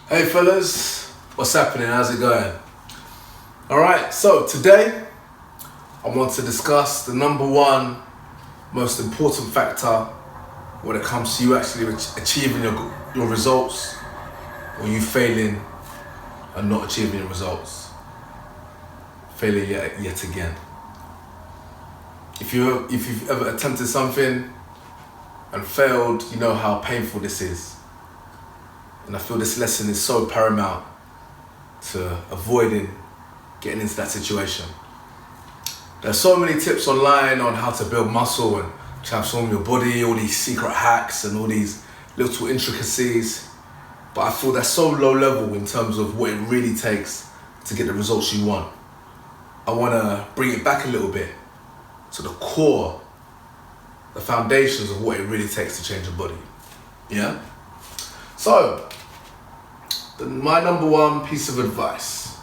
Hey fellas, what's happening? How's it going? Alright, so today I want to discuss the number one most important factor when it comes to you actually achieving your results, or you failing and not achieving your results. Failing yet again. If you've ever attempted something and failed, you know how painful this is. And I feel this lesson is so paramount to avoiding getting into that situation. There's so many tips online on how to build muscle and transform your body, all these secret hacks and all these little intricacies. But I feel that's so low level in terms of what it really takes to get the results you want. I want to bring it back a little bit to the core, the foundations of what it really takes to change your body. Yeah? So, my number one piece of advice.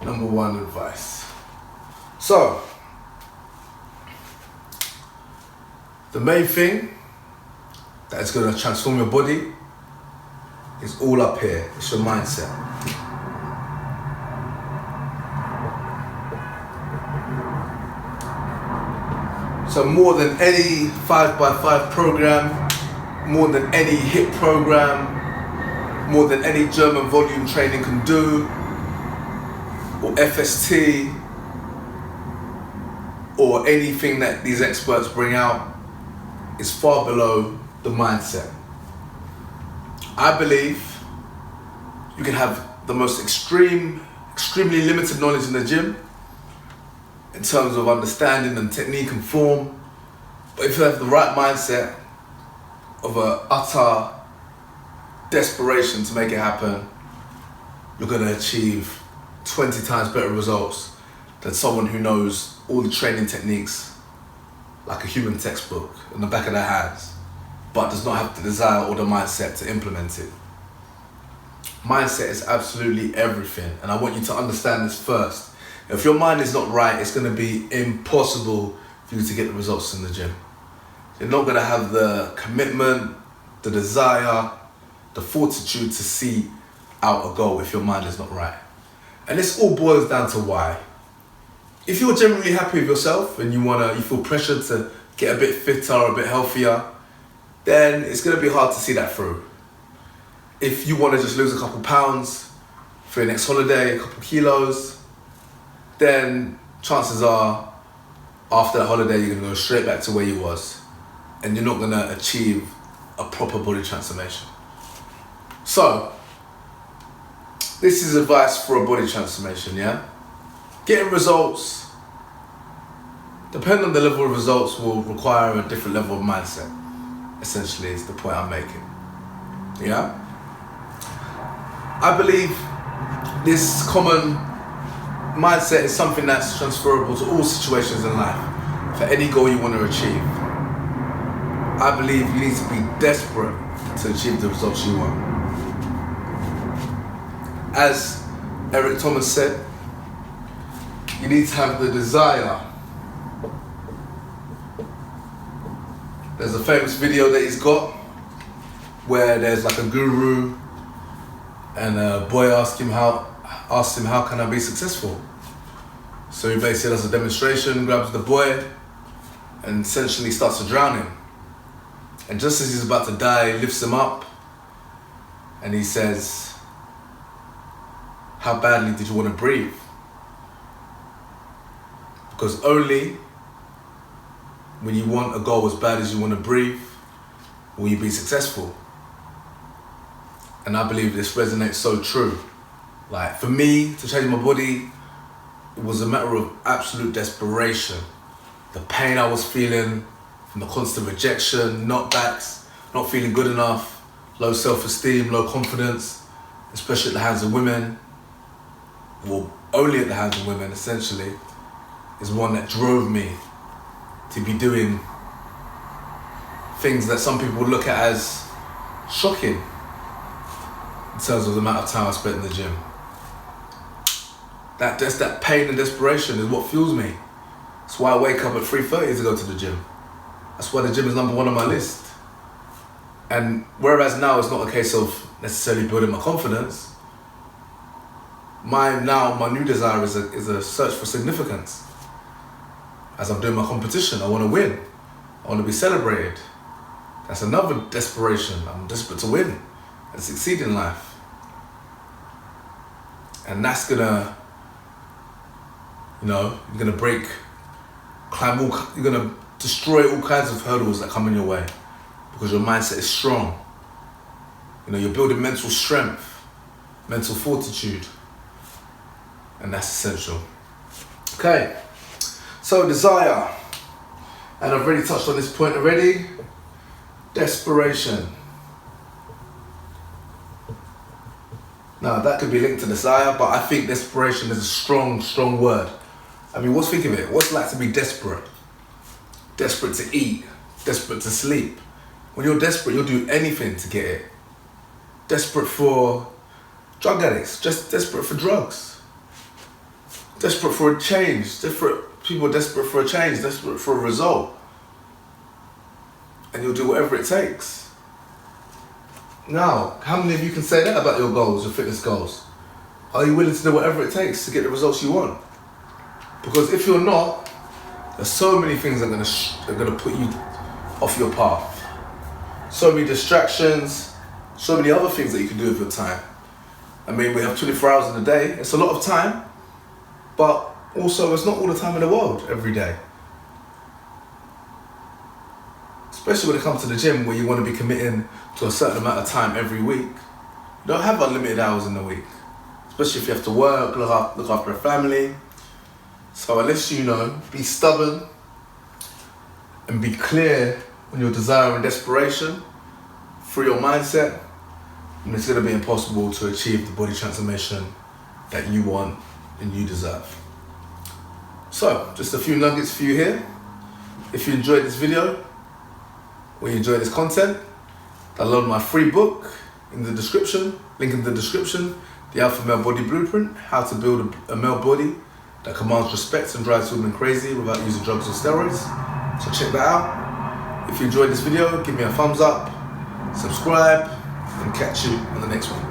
Number one advice. So, the main thing that is going to transform your body is all up here. It's your mindset. So more than any 5x5 program, more than any HIIT program, more than any German volume training can do, or FST, or anything that these experts bring out, is far below the mindset. I believe you can have the most extremely limited knowledge in the gym, in terms of understanding and technique and form, but if you have the right mindset of a utter desperation to make it happen, you're going to achieve 20 times better results than someone who knows all the training techniques like a human textbook in the back of their hands, but does not have the desire or the mindset to implement it. Mindset is absolutely everything, and I want you to understand this first. If your mind is not right, it's going to be impossible for you to get the results in the gym. You're not going to have the commitment, the desire, the fortitude to see out a goal if your mind is not right. And this all boils down to why. If you're generally happy with yourself and you feel pressured to get a bit fitter or a bit healthier, then it's going to be hard to see that through. If you want to just lose a couple pounds for your next holiday, a couple kilos, then chances are after that holiday you're going to go straight back to where you was, and you're not going to achieve a proper body transformation. So, this is advice for a body transformation, yeah? Getting results, depending on the level of results, will require a different level of mindset, essentially, is the point I'm making. Yeah? I believe this common mindset is something that's transferable to all situations in life, for any goal you want to achieve. I believe you need to be desperate to achieve the results you want. As Eric Thomas said, you need to have the desire. There's a famous video that he's got where there's like a guru and a boy asks him how can I be successful? So he basically does a demonstration, grabs the boy and essentially starts to drown him. And just as he's about to die, he lifts him up and he says, how badly did you want to breathe? Because only when you want a goal as bad as you want to breathe will you be successful. And I believe this resonates so true. Like, for me, to change my body, it was a matter of absolute desperation. The pain I was feeling from the constant rejection, knockbacks, not feeling good enough, low self-esteem, low confidence, especially at the hands of women, well, only at the hands of women, essentially, is one that drove me to be doing things that some people would look at as shocking in terms of the amount of time I spent in the gym. That pain and desperation is what fuels me. That's why I wake up at 3:30 to go to the gym. That's why the gym is #1 on my list. And whereas now it's not a case of necessarily building my confidence, my new desire is a search for significance. As I'm doing my competition, I want to win. I want to be celebrated. That's another desperation. I'm desperate to win and succeed in life. And that's gonna, you're gonna you're gonna destroy all kinds of hurdles that come in your way because your mindset is strong. You're building mental strength, mental fortitude, and that's essential. Okay, so desire, and I've already touched on this point already. Desperation. Now that could be linked to desire, but I think desperation is a strong, strong word. I mean, think of it. What's it like to be desperate? Desperate to eat, desperate to sleep. When you're desperate, you'll do anything to get it. Desperate for drug addicts, just desperate for drugs. Desperate for a change, people are desperate for a change, desperate for a result. And you'll do whatever it takes. Now, how many of you can say that about your goals, your fitness goals? Are you willing to do whatever it takes to get the results you want? Because if you're not, there's so many things that are gonna put you off your path. So many distractions, so many other things that you can do with your time. I mean, we have 24 hours in a day. It's a lot of time, but also it's not all the time in the world every day. Especially when it comes to the gym, where you want to be committing to a certain amount of time every week. You don't have unlimited hours in the week, especially if you have to work, look after a family. So unless be stubborn and be clear on your desire and desperation through your mindset, and it's going to be impossible to achieve the body transformation that you want and you deserve. So, just a few nuggets for you here. If you enjoyed this video, or you enjoy this content, download my free book in the description, link in the description, The Alpha Male Body Blueprint, How to Build a Male Body that commands respect and drives women crazy without using drugs or steroids. So check that out. If you enjoyed this video, give me a thumbs up, subscribe, and catch you on the next one.